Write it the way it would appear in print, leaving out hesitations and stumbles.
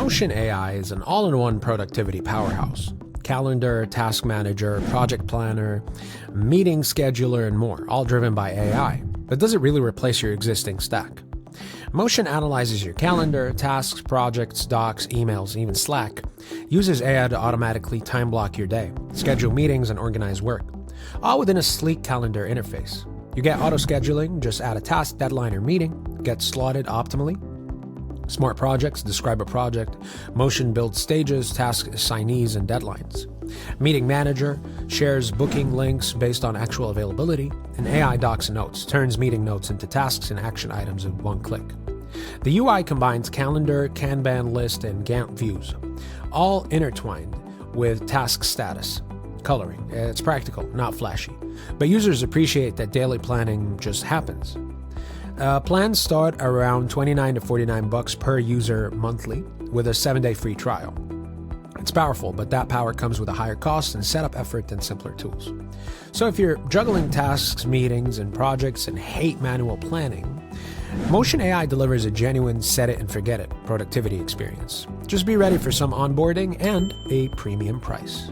Motion AI is an all-in-one productivity powerhouse. Calendar, task manager, project planner, meeting scheduler, and more, all driven by AI. But does it really replace your existing stack? Motion analyzes your calendar, tasks, projects, docs, emails, even Slack. Uses AI to automatically time block your day, schedule meetings, and organize work, all within a sleek calendar interface. You get auto-scheduling, just add a task, deadline, or meeting, get slotted optimally. Smart projects describe a project. Motion builds stages, task assignees, and deadlines. Meeting manager shares booking links based on actual availability. And AI docs and notes turns meeting notes into tasks and action items in one click. The UI combines calendar, Kanban list, and Gantt views, all intertwined with task status. Coloring. It's practical, not flashy. But users appreciate that daily planning just happens. Plans start around $29 to $49 per user monthly with a 7-day free trial. It's powerful, but that power comes with a higher cost and setup effort than simpler tools. So if you're juggling tasks, meetings, and projects and hate manual planning, Motion AI delivers a genuine set-it-and-forget-it productivity experience. Just be ready for some onboarding and a premium price.